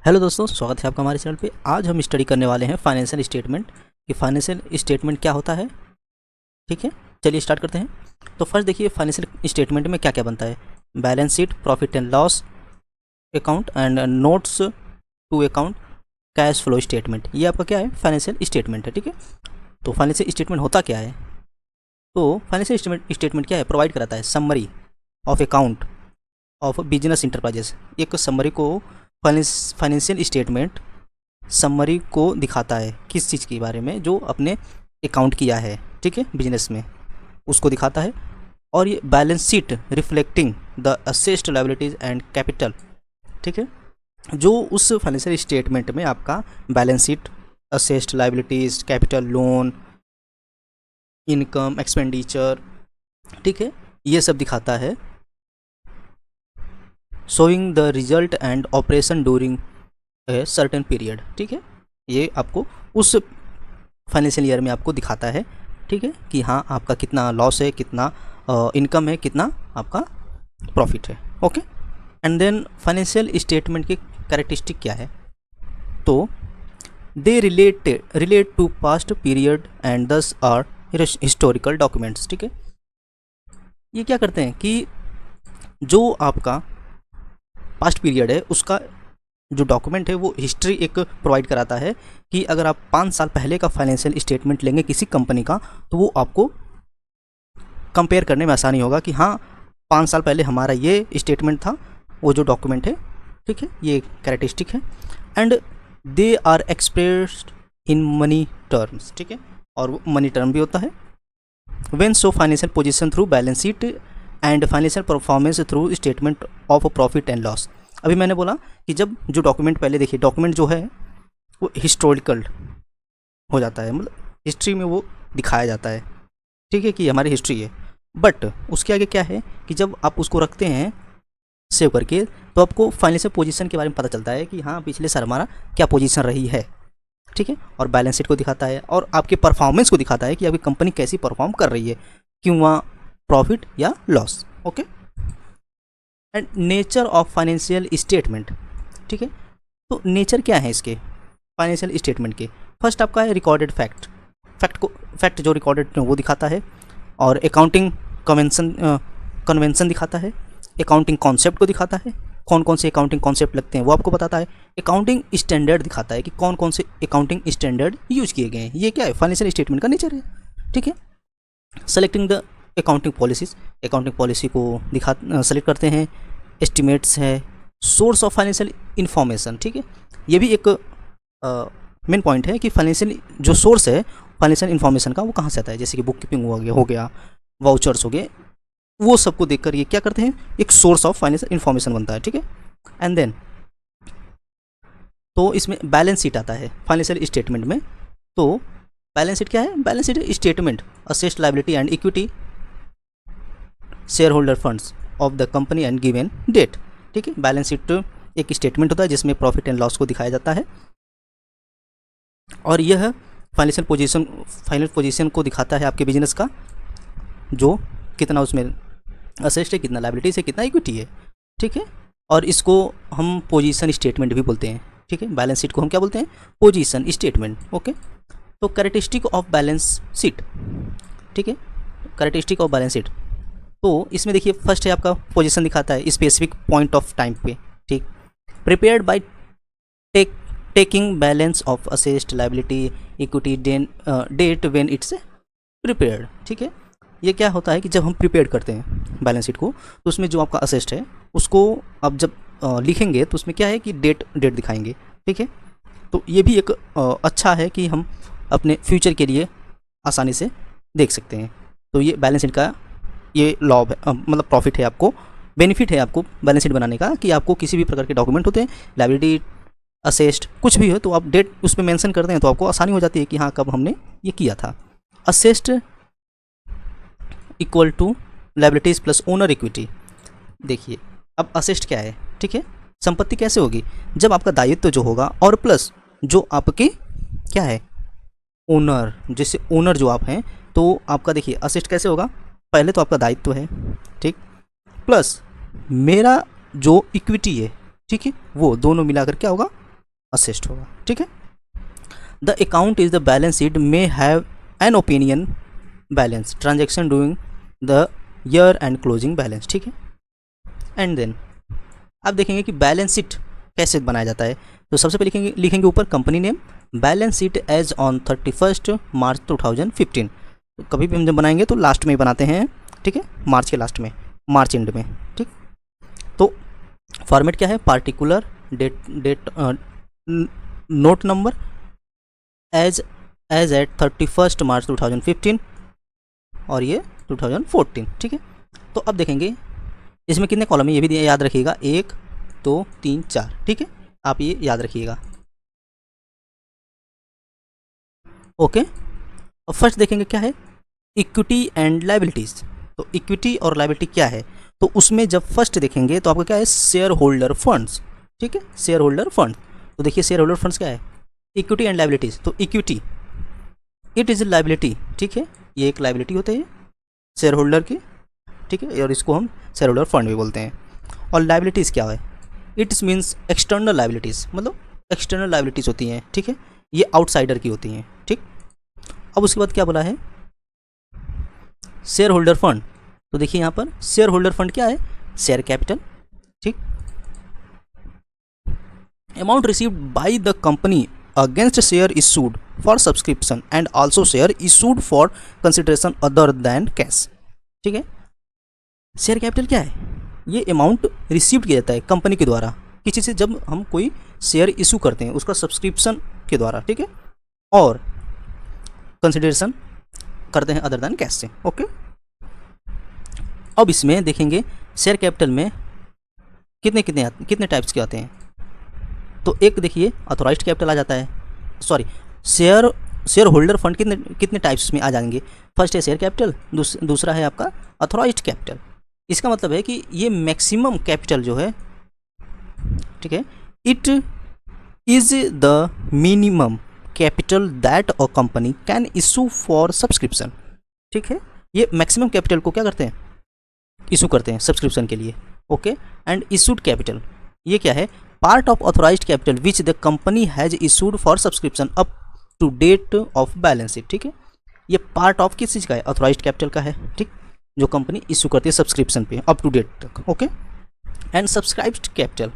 Hello दोस्तों, स्वागत है आपका हमारे चैनल पे। आज हम स्टडी करने वाले हैं फाइनेंशियल स्टेटमेंट कि फाइनेंशियल स्टेटमेंट क्या होता है। ठीक है, चलिए स्टार्ट करते हैं। तो फर्स्ट देखिए, फाइनेंशियल स्टेटमेंट में क्या क्या बनता है। Balance sheet, profit and loss account and notes to account, cash flow statement. ये आपका क्या है, फाइनेंशियल स्टेटमेंट है। ठीक है, तो फाइनेंशियल स्टेटमेंट होता क्या है। तो फाइनेंशियल स्टेटमेंट क्या है, प्रोवाइड कराता है summary of account of business enterprises. एक समरी को फाइनेंशियल स्टेटमेंट समरी को दिखाता है किस चीज़ के बारे में, जो अपने अकाउंट किया है, ठीक है, बिजनेस में, उसको दिखाता है। और ये balance sheet reflecting the assessed liabilities and capital, ठीक है, जो उस फाइनेंशियल स्टेटमेंट में आपका balance sheet, assessed liabilities, capital, loan, income, expenditure, ठीक है, ये सब दिखाता है। Showing the result and operation during a certain period, ठीक है, ये आपको उस फाइनेंशियल ईयर में आपको दिखाता है, ठीक है, कि हाँ आपका कितना लॉस है, कितना इनकम है, कितना आपका प्रॉफिट है। Okay, and then financial statement की कैरेक्टरिस्टिक क्या है। तो they relate to past period and this are historical documents, ठीक है। ये क्या करते हैं कि जो आपका पास्ट पीरियड है उसका जो डॉक्यूमेंट है वो हिस्ट्री एक प्रोवाइड कराता है कि अगर आप 5 साल पहले का फाइनेंशियल स्टेटमेंट लेंगे किसी कंपनी का, तो वो आपको कंपेयर करने में आसानी होगा कि हाँ 5 साल पहले हमारा ये स्टेटमेंट था, वो जो डॉक्यूमेंट है, ठीक है, ये कैरेक्टरिस्टिक है। And they are expressed in money terms, ठीक है, और वो मनी टर्म भी होता है। When show financial position through balance sheet and financial performance through statement of profit and loss. अभी मैंने बोला कि जब जो डॉक्यूमेंट, पहले देखिए डॉक्यूमेंट जो है वो हिस्टोरिकल हो जाता है, मतलब हिस्ट्री में वो दिखाया जाता है, ठीक है, कि हमारी हिस्ट्री है। बट उसके आगे क्या है कि जब आप उसको रखते हैं सेव करके, तो आपको फाइनेंशियल पोजीशन के बारे में पता चलता है कि हाँ पिछले साल हमारा क्या पोजीशन रही है, ठीक है, और बैलेंस शीट को दिखाता है और आपके परफॉर्मेंस को दिखाता है कि आपकी कंपनी कैसी परफॉर्म कर रही है, क्यों वहाँ प्रॉफिट या loss. Okay, and nature of financial statement, ठीक है। तो नेचर क्या है इसके फाइनेंशियल स्टेटमेंट के। फर्स्ट आपका है रिकॉर्डेड फैक्ट जो रिकॉर्डेड वो दिखाता है, और अकाउंटिंग कन्वेंशन दिखाता है, अकाउंटिंग कॉन्सेप्ट को दिखाता है, कौन कौन से अकाउंटिंग कॉन्सेप्ट लगते हैं वो आपको बताता है, अकाउंटिंग स्टैंडर्ड दिखाता है कि कौन कौन से अकाउंटिंग स्टैंडर्ड यूज किए गए हैं। ये क्या है, फाइनेंशियल स्टेटमेंट का नेचर है, ठीक है। Selecting the accounting policies, accounting policy को सेलेक्ट करते हैं। एस्टिमेट्स है, सोर्स ऑफ फाइनेंशियल इन्फॉर्मेशन, ठीक है, ये भी एक मेन पॉइंट है कि फाइनेंशियल जो सोर्स है फाइनेंशियल इन्फॉर्मेशन का वो कहाँ से आता है, जैसे कि बुक कीपिंग हो गया, वाउचर्स हो गए, वो सबको देखकर ये क्या करते हैं, एक सोर्स ऑफ फाइनेंशियल इन्फॉर्मेशन बनता है, ठीक है। एंड देन तो इसमें बैलेंस शीट आता है फाइनेंशियल स्टेटमेंट में। तो बैलेंस शीट क्या है, balance sheet statement assets liability and equity, shareholder funds of the company and given date, ठीक है। बैलेंस शीट एक स्टेटमेंट होता है जिसमें प्रॉफिट एंड लॉस को दिखाया जाता है, और यह फाइनल पोजीशन को दिखाता है आपके बिजनेस का, जो कितना उसमें असेस्ट है, कितना लायबिलिटीज है, कितना इक्विटी है, ठीक है। और इसको हम पोजीशन स्टेटमेंट भी बोलते हैं, ठीक है। बैलेंस शीट को हम क्या बोलते हैं, पोजीशन स्टेटमेंट। ओके, तो कैरेक्टरिस्टिक ऑफ बैलेंस शीट, ठीक है, कैरेक्टरिस्टिक ऑफ बैलेंस शीट। तो इसमें देखिए फर्स्ट है आपका पोजीशन दिखाता है स्पेसिफिक पॉइंट ऑफ टाइम पे, ठीक, prepared by taking balance of assessed liability equity debt when it's prepared, ठीक है। ये क्या होता है कि जब हम प्रिपेयर करते हैं बैलेंस शीट को, तो उसमें जो आपका असेस्ट है उसको आप जब लिखेंगे तो उसमें क्या है कि डेट दिखाएंगे, ठीक है। तो ये भी एक अच्छा है कि हम अपने फ्यूचर के लिए आसानी से देख सकते हैं। तो ये बैलेंस शीट का ये लॉ है, मतलब प्रॉफिट है आपको, बेनिफिट है आपको बैलेंस शीट बनाने का, कि आपको किसी भी प्रकार के डॉक्यूमेंट होते हैं, लायबिलिटी, असेस्ट, कुछ भी हो, तो आप डेट उस पर मेंशन करते हैं तो आपको आसानी हो जाती है कि हाँ कब हमने ये किया था। Assets equal to liabilities plus owner equity. देखिए अब असेस्ट क्या है, ठीक है, संपत्ति कैसे होगी, जब आपका दायित्व जो होगा और प्लस जो आपके क्या है ओनर, जैसे ओनर जो आप हैं, तो आपका देखिए असेस्ट कैसे होगा, पहले तो आपका दायित्व है, ठीक, प्लस मेरा जो इक्विटी है, ठीक है, वो दोनों मिलाकर क्या होगा असेस्ड होगा, ठीक है। The account is the balance sheet may have an opinion balance transaction doing the year and closing balance, ठीक है। एंड देन आप देखेंगे कि बैलेंस शीट कैसे बनाया जाता है। तो सबसे पहले लिखेंगे ऊपर company name, balance sheet as on 31 March 2015। तो कभी भी हम जब बनाएंगे तो लास्ट में ही बनाते हैं, ठीक है, मार्च के लास्ट में, मार्च एंड में, ठीक। तो फॉर्मेट क्या है, particular date note number as at 31 March 2015 और ये 2014, ठीक है। तो अब देखेंगे इसमें कितने कॉलम है ये भी याद रखिएगा, 1 2 3 4, ठीक है, आप ये याद रखिएगा। ओके, और फर्स्ट देखेंगे क्या है, इक्विटी एंड लायबिलिटीज। तो इक्विटी और लायबिलिटी क्या है, तो उसमें जब फर्स्ट देखेंगे तो आपका क्या है, शेयर होल्डर फंड्स, ठीक है, शेयर होल्डर फंड। तो देखिए शेयर होल्डर फंड्स क्या है, इक्विटी एंड लायबिलिटीज। तो इक्विटी इट इज़ लायबिलिटी, ठीक है, ये एक लायबिलिटी होती है शेयर होल्डर की, ठीक है, और इसको हम शेयर होल्डर फंड भी बोलते हैं। और लायबिलिटीज़ क्या है, इट्स मीन्स एक्सटर्नल लायबिलिटीज़, मतलब एक्सटर्नल लायबिलिटीज़ होती हैं, ठीक है, ये आउटसाइडर की होती हैं, ठीक। अब उसके बाद क्या बोला है, शेयर होल्डर फंड। तो देखिए यहाँ पर शेयर होल्डर फंड क्या है, शेयर कैपिटल, ठीक। Amount received by the company against share issued for subscription and also share issued for consideration other than cash, ठीक है। शेयर कैपिटल क्या है, ये अमाउंट रिसीव किया जाता है कंपनी के द्वारा किसी से जब हम कोई शेयर इशू करते हैं उसका सब्सक्रिप्शन के द्वारा, ठीक है, और कंसिडरेशन करते हैं अदर दैन कैश से, ओके। अब इसमें देखेंगे शेयर कैपिटल में कितने टाइप्स के आते हैं। तो एक देखिए ऑथोराइज्ड कैपिटल आ जाता है, सॉरी शेयर होल्डर फंड कितने टाइप्स में आ जाएंगे। फर्स्ट है शेयर कैपिटल, दूसरा है आपका ऑथोराइज्ड कैपिटल। इसका मतलब है कि ये मैक्सिमम कैपिटल जो है, ठीक है, it is the minimum capital that a company can issue for subscription, ठीक है, ये मैक्सिमम कैपिटल को क्या करते हैं, इशू करते हैं सब्सक्रिप्शन के लिए, ओके। एंड इशूड कैपिटल ये क्या है, part of authorised capital which the company has issued for subscription up to date of balance sheet, ठीक है, ये पार्ट ऑफ किस चीज़ का है, ऑथोराइज्ड कैपिटल का है, ठीक, जो कंपनी इशू करती है सब्सक्रिप्शन पे अप टू डेट तक, okay. And subscribed capital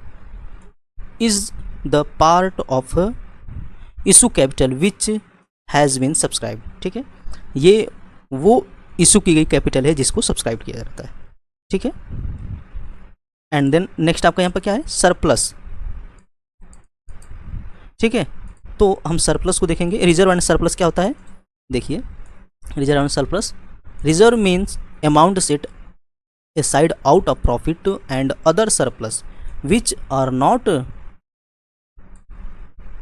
is the part of issue capital which has been subscribe, ठीक है, ये वो इशू की गई कैपिटल है जिसको सब्सक्राइब किया जाता है, ठीक है। एंड देन नेक्स्ट आपका यहाँ पर क्या है, सरप्लस, ठीक है। तो हम सरप्लस को देखेंगे, रिजर्व एंड सरप्लस क्या होता है, देखिए reserve and surplus, reserve means amount set aside out of profit and other surplus which are not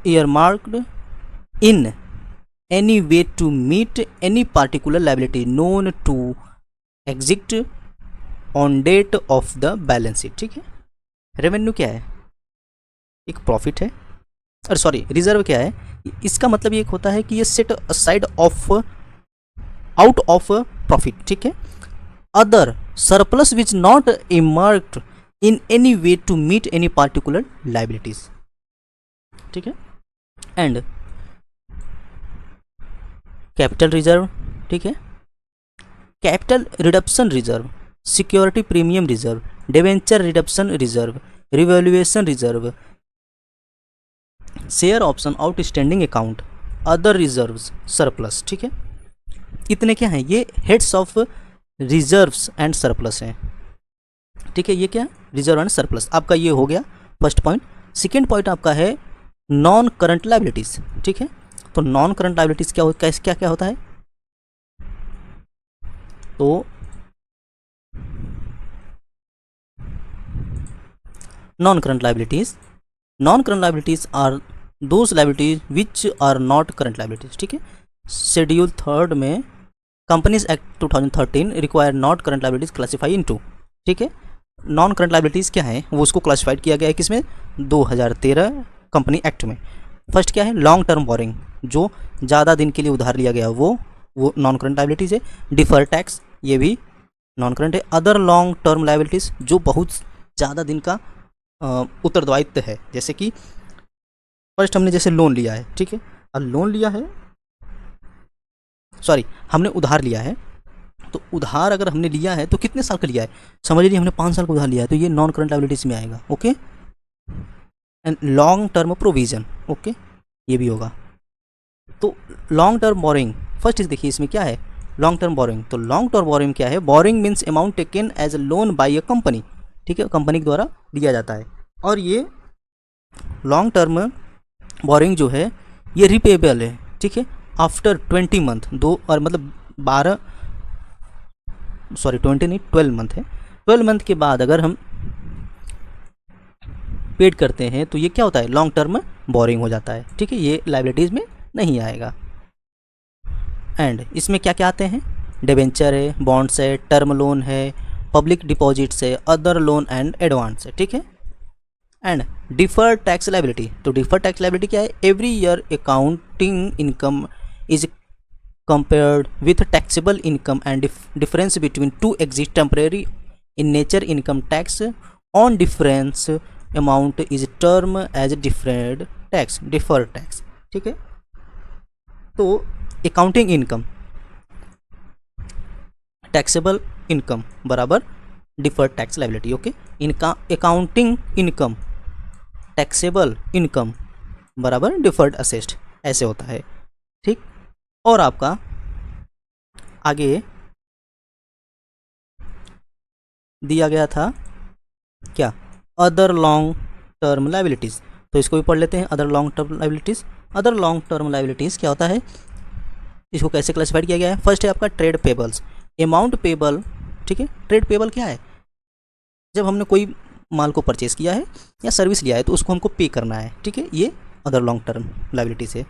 earmarked in any way to meet any particular liability known to exist on date of the balance sheet, ठीक है। Revenue क्या है, एक profit है, और sorry reserve क्या है, इसका मतलब ये होता है कि ये set aside of out of profit, ठीक है। Other surplus which not earmarked in any way to meet any particular liabilities, ठीक है। एंड कैपिटल रिजर्व, ठीक है, capital reduction reserve, security premium reserve, debenture reduction reserve, revaluation reserve, share option outstanding account, other reserves, surplus, ठीक है। इतने क्या हैं, ये heads of reserves and surplus हैं, ठीक है। ये क्या, रिजर्व एंड सरप्लस आपका ये हो गया फर्स्ट पॉइंट। सेकेंड पॉइंट आपका है नॉन करंट लायबिलिटीज, ठीक है। तो नॉन करंट लायबिलिटीज क्या क्या होता है, तो non current liabilities are those liabilities which are not current liabilities, ठीक है। शेड्यूल 3 में companies act 2013 require not current liabilities classify into, ठीक है। नॉन करंट लायबिलिटीज़ क्या है, वो उसको क्लासीफाइड किया गया है किसमें, 2013 कंपनी एक्ट में। फर्स्ट क्या है, लॉन्ग टर्म बोरिंग, जो ज़्यादा दिन के लिए उधार लिया गया वो नॉन करंट लायबिलिटीज़ है। डिफर टैक्स, ये भी नॉन करंट है। अदर लॉन्ग टर्म लायबिलिटीज़, जो बहुत ज़्यादा दिन का उत्तरदायित्व है, जैसे कि फर्स्ट हमने जैसे लोन लिया है, ठीक है, और लोन लिया है, सॉरी हमने उधार लिया है, तो उधार अगर हमने लिया है तो कितने साल का लिया है, समझ लीजिए हमने 5 साल का उधार लिया है, तो ये नॉन करंट लायबिलिटीज में आएगा। Okay, and long term provision, okay, ये भी होगा। तो लॉन्ग टर्म बोरिंग, फर्स्ट चीज देखिए इसमें क्या है, लॉन्ग टर्म बोरिंग। तो लॉन्ग टर्म बोरिंग क्या है, borrowing means amount taken as a loan by a company, ठीक है, कंपनी के द्वारा दिया जाता है। और ये लॉन्ग टर्म बोरिंग जो है ये रिपेबल है, ठीक है, आफ्टर 20 मंथ, 2 और मतलब 12, सॉरी 20 नहीं 12 मंथ है, 12 मंथ के बाद अगर हम पेड करते हैं तो ये क्या होता है, लॉन्ग टर्म बोरिंग हो जाता है, ठीक है, ये लायबिलिटीज़ में नहीं आएगा। एंड इसमें क्या क्या आते हैं, डिबेंचर है, बॉन्ड्स है, टर्म लोन है, पब्लिक डिपॉजिट्स है, अदर लोन एंड एडवांस है, ठीक है। एंड डिफर्ड टैक्स लायबिलिटी, तो डिफर्ड टैक्स लायबिलिटी क्या है, every year accounting income is compared with taxable income and difference between two exist temporary in nature income tax on difference amount is term as deferred tax, ठीक है। तो accounting income, taxable income बराबर deferred tax liability, okay. इनका accounting income, taxable income बराबर deferred asset, ऐसे होता है, ठीक। और आपका आगे दिया गया था क्या, अदर लॉन्ग टर्म लायबिलिटीज़, तो इसको भी पढ़ लेते हैं, other long term liabilities. Other long term liabilities क्या होता है, इसको कैसे क्लासिफाइड किया गया है, फर्स्ट है आपका ट्रेड पेबल्स, अमाउंट पेबल, ठीक है। ट्रेड पेबल क्या है, जब हमने कोई माल को परचेज़ किया है या सर्विस लिया है तो उसको हमको पे करना है, ठीक है, ये अदर लॉन्ग टर्म लायबिलिटीज़ है,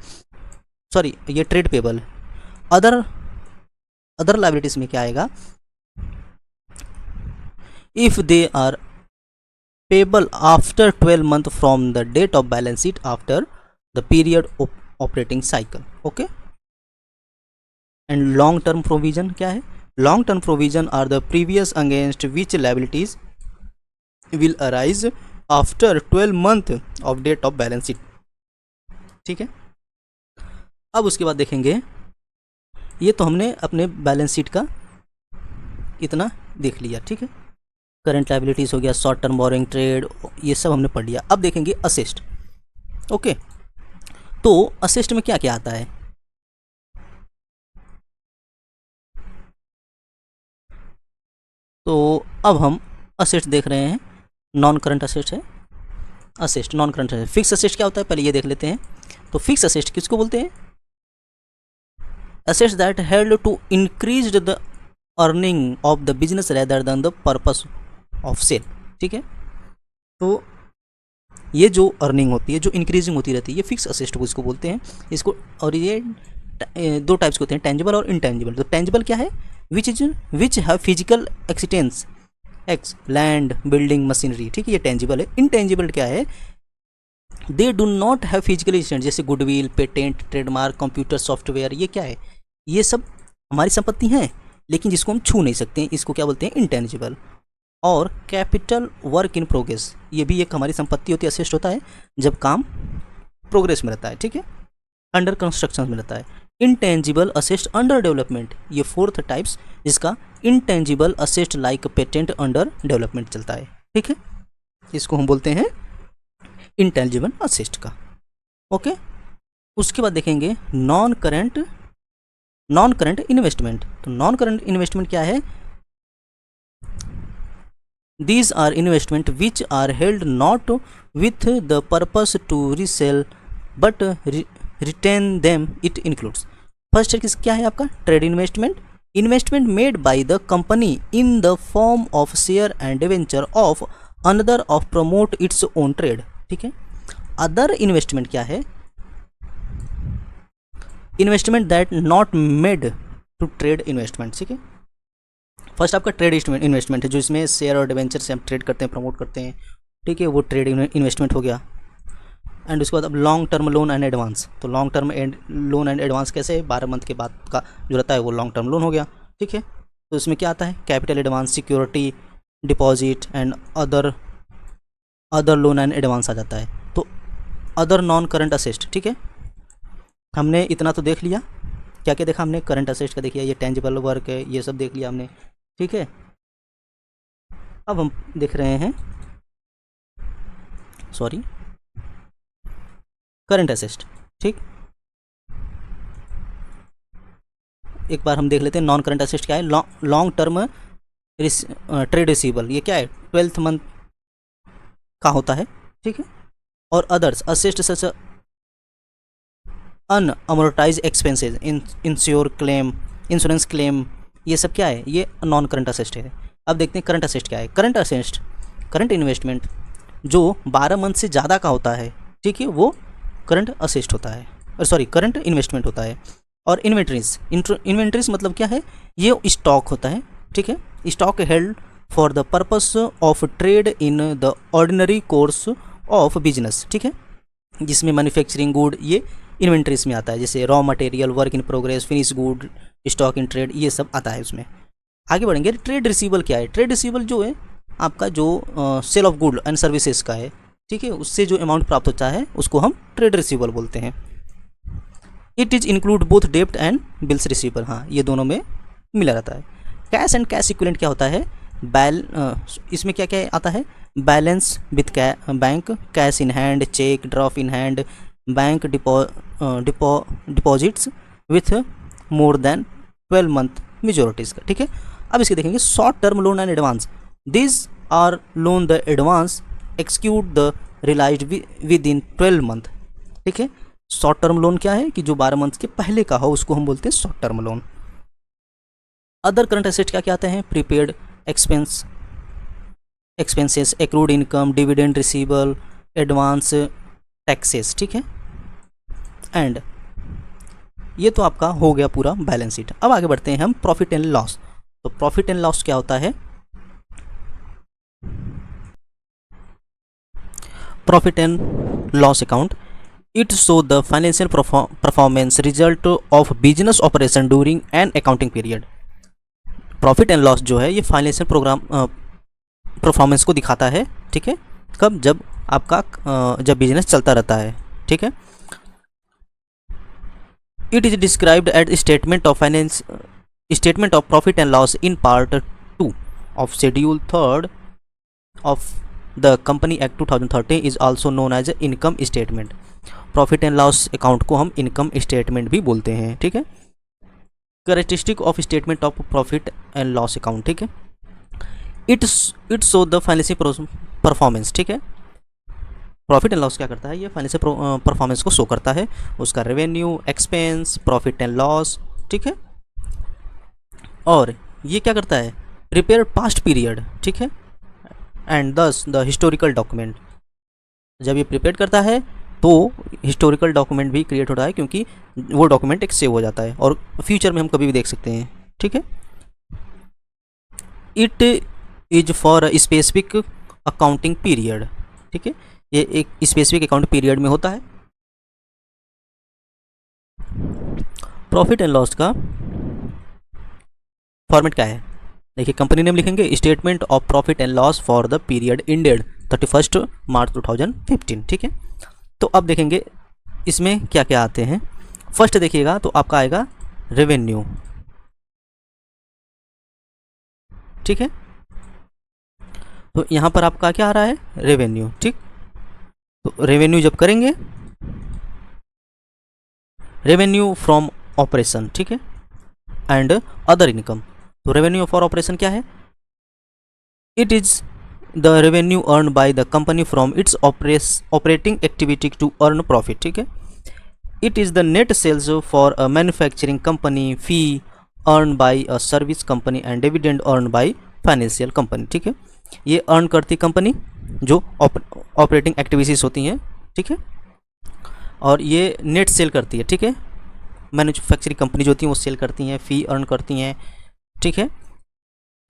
सॉरी ये ट्रेड पेबल। अदर लायबिलिटीज में क्या आएगा, if they are payable after 12 month from the date of balance sheet after the period of operating cycle, okay. And long term provision क्या है, long term provision are the previous against which liabilities will arise after 12 month of date of balance sheet, ठीक है। अब उसके बाद देखेंगे, ये तो हमने अपने बैलेंस शीट का इतना देख लिया, ठीक है, करंट लायबिलिटीज़ हो गया, शॉर्ट टर्म बोरिंग, ट्रेड, ये सब हमने पढ़ लिया। अब देखेंगे असेस्ट, ओके। तो असेस्ट में क्या क्या आता है, तो अब हम असेस्ट देख रहे हैं, नॉन करंट असेस्ट है, asset non current asset. Fix asset क्या होता है, पहले ये देख लेते हैं। तो फिक्स असेस्ट किसको बोलते हैं, assets that held to increased the earning of the business rather than the purpose of sale, ठीक है। तो ये जो अर्निंग होती है, जो इंक्रीजिंग होती रहती है, ये फिक्स असेस्ट को इसको बोलते हैं, इसको। और ये दो टाइप्स के होते हैं, टेंजिबल और इनटेंजिबल। तो टेंजिबल क्या है, which have physical existence, ex land building machinery, ठीक है, ये टेंजिबल है। इनटेंजिबल क्या है, they do not have physical existence, जैसे goodwill, patent, trademark, computer software, ये क्या है, ये सब हमारी संपत्ति हैं लेकिन जिसको हम छू नहीं सकते, इसको क्या बोलते हैं, इंटेंजिबल। और कैपिटल वर्क इन प्रोग्रेस, ये भी एक हमारी संपत्ति होती है, असेस्ट होता है जब काम प्रोग्रेस में रहता है, ठीक है, अंडर कंस्ट्रक्शन में रहता है। इंटेंजिबल असेस्ट अंडर डेवलपमेंट, ये फोर्थ टाइप्स जिसका intangible asset like patent under development चलता है, ठीक है, इसको हम बोलते हैं इंटेंजिबल असेस्ट का, ओके। उसके बाद देखेंगे नॉन करंट इन्वेस्टमेंट। तो नॉन करंट इन्वेस्टमेंट क्या है, these are investment which are held not with the purpose to resale but retain them, it includes. First क्या है आपका, trade investment, investment made by the company in the form of share and debenture of another of promote its own trade, ठीक है। Other investment क्या है, investment that not made to trade investment, ठीक है। First आपका trade investment है, जो इसमें शेयर और डिवेंचर से हम ट्रेड करते हैं, प्रमोट करते हैं, ठीक है, वो ट्रेड इन्वेस्टमेंट हो गया। एंड उसके बाद अब long term loan and advance. तो long term loan and advance कैसे, 12 मंथ के बाद का जो रहता है वो लॉन्ग टर्म लोन हो गया, ठीक है। तो इसमें क्या आता है, capital advance, security deposit and other loan and advance आ जाता है। तो अदर नॉन करंट असेस्ट, ठीक है। हमने इतना तो देख लिया, क्या क्या देखा हमने, करंट असेस्ट का देखिए, ये टेंजिबल वर्क है, ये सब देख लिया हमने, ठीक है। अब हम देख रहे हैं करंट असेस्ट, ठीक। एक बार हम देख लेते हैं नॉन करंट असेस्ट क्या है। लॉन्ग टर्म ट्रेड रिसीवेबल, ये क्या है, 12th मंथ का होता है, ठीक है। और अदर्स असेस्ट सच अनअमोर्टाइज एक्सपेंसेस, इंश्योरेंस क्लेम, ये सब क्या है, ये नॉन करंट असेस्ट है। अब देखते हैं करंट असेस्ट क्या है। करंट असेस्ट, करंट इन्वेस्टमेंट जो 12 मंथ से ज़्यादा का होता है, ठीक है, वो करंट असेस्ट होता है, करंट इन्वेस्टमेंट होता है। और इन्वेंट्रीज मतलब क्या है, ये स्टॉक होता है, ठीक है। Stock held for the purpose of trade in the ordinary course of business, ठीक है, जिसमें मैन्युफैक्चरिंग गुड ये इन्वेंट्रीज में आता है, जैसे raw material, work in progress, finish good, stock in trade, ये सब आता है उसमें। आगे बढ़ेंगे। ट्रेड रिसीवेबल क्या है। ट्रेड रिसीवेबल जो है आपका जो sale of good and services का है, ठीक है, उससे जो अमाउंट प्राप्त होता है उसको हम ट्रेड रिसीवेबल बोलते हैं। इट इज इंक्लूड बोथ डेब्ट एंड बिल्स रिसीवेबल, हाँ, ये दोनों में मिला रहता है। कैश एंड कैश इक्विवेलेंट क्या होता है, इसमें क्या क्या आता है, balance with bank, cash in hand, cheque drafts in hand, bank deposits with more than 12 month maturities का, ठीक है। अब इसके देखेंगे short term loan and advance. This are loan the advance expected the realised within 12 month, ठीक है। Short term loan क्या है कि जो 12 मंथ के पहले का हो उसको हम बोलते हैं short term loan. Other current asset क्या क्या आते हैं, prepaid expenses, accrued income, dividend receivable, advance taxes, ठीक है। एंड ये तो आपका हो गया पूरा बैलेंस शीट। अब आगे बढ़ते हैं हम प्रॉफिट एंड लॉस। तो प्रॉफिट एंड लॉस क्या होता है, profit and loss account, it show the financial performance result of business operation during an accounting period. Profit and loss जो है ये फाइनेंशियल परफॉर्मेंस को दिखाता है, ठीक है, कब, जब आपका जब बिजनेस चलता रहता है, ठीक है। It is described at statement of profit and loss in part 2 of schedule 3 of the company act 2013 is also known as income statement. Profit and loss account को हम इनकम स्टेटमेंट भी बोलते हैं, ठीक है। Characteristic of statement of profit and loss account, ठीक है, it show the financial performance, ठीक है। प्रॉफिट एंड लॉस क्या करता है, ये फाइनेंशियल परफॉर्मेंस को शो करता है, उसका revenue, expense, profit and loss, ठीक है। और ये क्या करता है, प्रिपेयर पास्ट पीरियड, ठीक है, एंड दस द हिस्टोरिकल डॉक्यूमेंट। जब ये प्रिपेयर करता है तो हिस्टोरिकल डॉक्यूमेंट भी क्रिएट होता है, क्योंकि वो डॉक्यूमेंट एक सेव हो जाता है और फ्यूचर में हम कभी भी देख सकते हैं, ठीक है। It is for a specific accounting period, ठीक है, ये एक स्पेसिफिक अकाउंट पीरियड में होता है। प्रॉफिट एंड लॉस का फॉर्मेट क्या है, देखिए, कंपनी नेम लिखेंगे, statement of profit and loss for the period ended 31 March 2015, ठीक है। तो अब देखेंगे इसमें क्या क्या आते हैं। फर्स्ट देखिएगा तो आपका आएगा रेवेन्यू, ठीक है। तो यहाँ पर आपका क्या आ रहा है, रेवेन्यू, ठीक। तो रेवेन्यू जब करेंगे, रेवेन्यू फ्रॉम ऑपरेशन, ठीक है, एंड अदर इनकम। तो रेवेन्यू फॉर ऑपरेशन क्या है, it is the revenue earn by the company from its operating activity to earn profit, ठीक है। It is the net sales for a manufacturing company, fee earn by a service company and dividend earn by financial company, ठीक है। ये earn करती company जो operating activities होती हैं, ठीक है, और ये नेट सेल करती है, ठीक है। मैन्युफैक्चरिंग कंपनी जो होती हैं वो सेल करती हैं, फी अर्न करती हैं, ठीक है।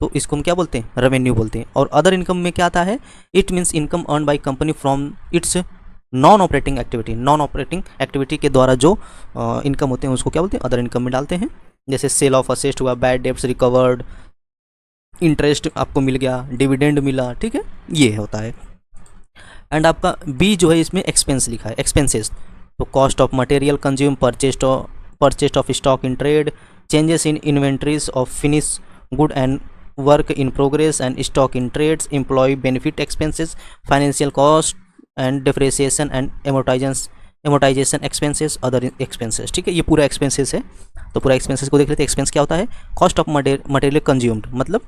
तो इसको हम क्या बोलते हैं, रेवेन्यू बोलते हैं। और अदर इनकम में क्या आता है, it means income earn by company from it's non operating activity. Non operating activity के द्वारा जो इनकम होते हैं उसको क्या बोलते हैं, अदर इनकम में डालते हैं। जैसे सेल ऑफ असेस्ट हुआ, बैड डेब्ट्स रिकवर्ड, इंटरेस्ट आपको मिल गया, डिविडेंड मिला, ठीक है, ये होता है। एंड आपका बी जो है इसमें एक्सपेंस लिखा है, एक्सपेंसेस। तो cost of material consume, purchases of stock in trade, changes in inventories of finish good and work in progress and stock in trades, employee benefit expenses, financial cost and depreciation and amortisation expenses, other expenses. ठीक है, ये पूरा expenses है। तो पूरा expenses को देख लेते हैं। एक्सपेंस क्या होता है? कॉस्ट ऑफ मटेरियल कंज्यूम्ड, मतलब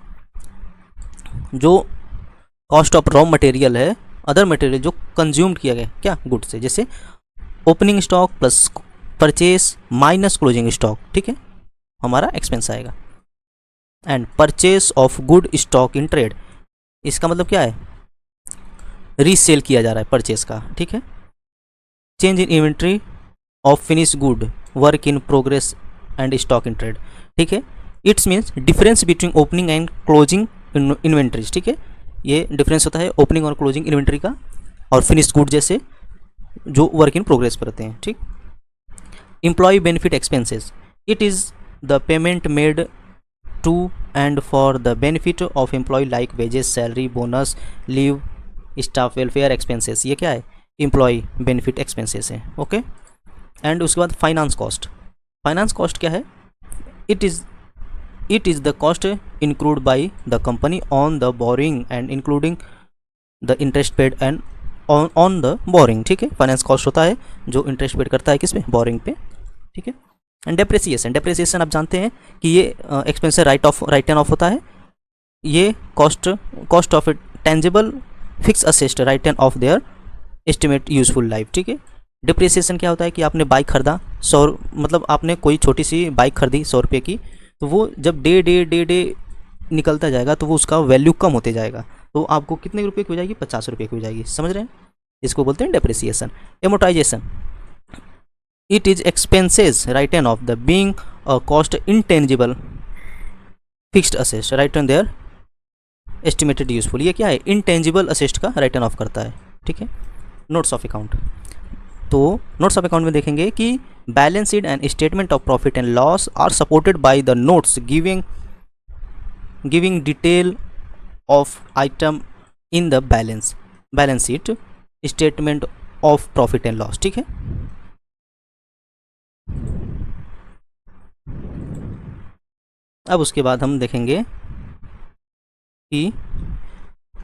जो कॉस्ट ऑफ रॉ मटेरियल है, अदर मटेरियल जो कंज्यूम्ड किया गया क्या गुड से, जैसे opening stock plus purchase minus closing stock. ठीक है, हमारा एक्सपेंस आएगा। And purchase of good stock in trade, इसका मतलब क्या है? रीसेल किया जा रहा है परचेस का। ठीक है, change in inventory of finish good, work in progress and stock in trade. ठीक है, it's means difference between opening and closing inventories. ठीक है, ये डिफरेंस होता है ओपनिंग और क्लोजिंग इन्वेंट्री का, और फिनिश गुड जैसे जो वर्क इन प्रोग्रेस पर रहते हैं। ठीक, employ benefit expenses, it is the payment made to and for the benefit of employ like wages, salary, bonus, leave, staff welfare expenses. ये क्या है? एम्प्लॉय बेनिफिट एक्सपेंसेस है। ओके, एंड उसके बाद फाइनेंस कॉस्ट। फाइनेंस कॉस्ट क्या है? It is the cost include by the company on the borrowing and including the interest paid and on the borrowing. ठीक है, फाइनेंस कॉस्ट होता है जो इंटरेस्ट पेड करता है किस पे? बोरिंग पे। ठीक है, एंड डेप्रिसिएशन आप जानते हैं कि ये एक्सपेंस राइट एन ऑफ होता है। ये cost of tangible fix asset written off their estimate useful life. ठीक है, डिप्रिसिएशन क्या होता है कि आपने बाइक खरीदा, मतलब आपने कोई छोटी सी बाइक खरीदी 100 रुपये की, तो वो जब डे निकलता जाएगा तो वो उसका वैल्यू कम होते जाएगा, तो आपको कितने रुपए की हो जाएगी? 50 रुपये की हो जाएगी। समझ रहे हैं? इसको बोलते हैं depreciation. Amortisation, it is expenses written off the being a cost intangible fixed asset written their estimated useful. ये क्या है? इंटेंजिबल असेस्ट का राइट एन ऑफ करता है। ठीक है, नोट्स ऑफ अकाउंट। तो नोट्स ऑफ अकाउंट में देखेंगे कि balance sheet and statement of profit and loss are supported by the notes giving detail of item in the balance sheet, statement of profit and loss. ठीक है, अब उसके बाद हम देखेंगे कि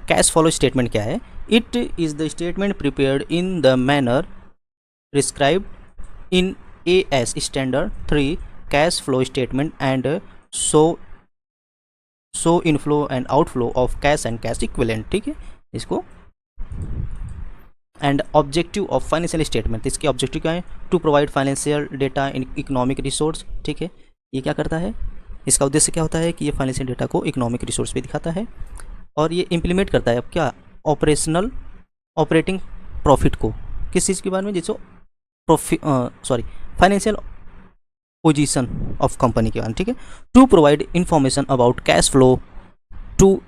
कैश फ्लो स्टेटमेंट क्या है। It is the statement prepared in the manner prescribed in AS standard 3 cash flow statement and show inflow and outflow of cash and cash equivalent. ठीक है, इसको and objective of financial statement, इसके objective क्या है? To provide financial data in economic resource. ठीक है, ये क्या करता है? इसका उद्देश्य क्या होता है कि ये फाइनेंशियल डेटा को इकोनॉमिक रिसोर्स पे दिखाता है, और ये इम्प्लीमेंट करता है अब क्या? ऑपरेटिंग प्रॉफिट को, किस चीज़ के बारे में? जैसे फाइनेंशियल पोजीशन ऑफ कंपनी के बारे में। ठीक है, to provide information about cash flow to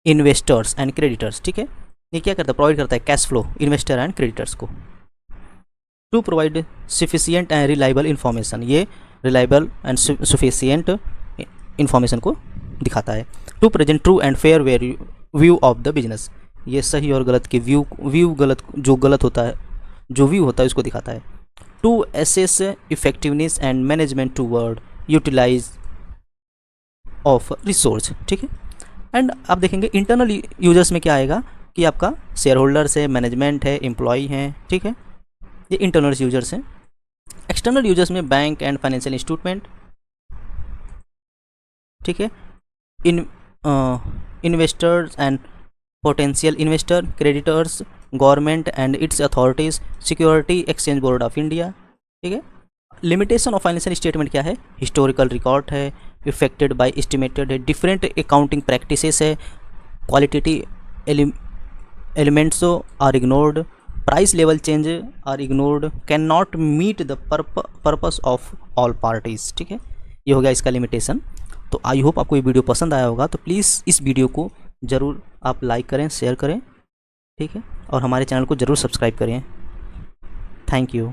investors and creditors. ठीक है, ये क्या करता है? प्रोवाइड करता है cash flow investor and creditors को। To provide sufficient and reliable information, ये रिलायबल एंड सफिशिएंट इंफॉर्मेशन को दिखाता है। To present true and fair view of the business, ये सही और गलत के व्यू जो गलत होता है, जो व्यू होता है उसको दिखाता है। To assess effectiveness and management toward utilise of resource. ठीक है, एंड आप देखेंगे इंटरनल यूजर्स में क्या आएगा कि आपका शेयर होल्डर्स है, मैनेजमेंट है, एम्प्लॉय हैं। ठीक है, ये इंटरनल यूजर्स हैं। एक्सटर्नल यूजर्स में बैंक एंड फाइनेंशियल इंस्टीट्यूट। ठीक है, investors and potential investor, creditors, government and its authorities, security exchange board of India. ठीक है, लिमिटेशन ऑफ फाइनेंशियल स्टेटमेंट क्या है? हिस्टोरिकल रिकॉर्ड है, इफेक्टेड बाय एस्टिमेटेड है, डिफरेंट अकाउंटिंग प्रैक्टिसेस है, qualitative elements are ignored, price level change are ignored, can not meet the purpose of all parties. ठीक है, ये हो गया इसका लिमिटेशन। तो आई होप आपको ये वीडियो पसंद आया होगा, तो प्लीज़ इस वीडियो को ज़रूर आप लाइक करें, शेयर करें। ठीक है, और हमारे चैनल को ज़रूर सब्सक्राइब करें। Thank you.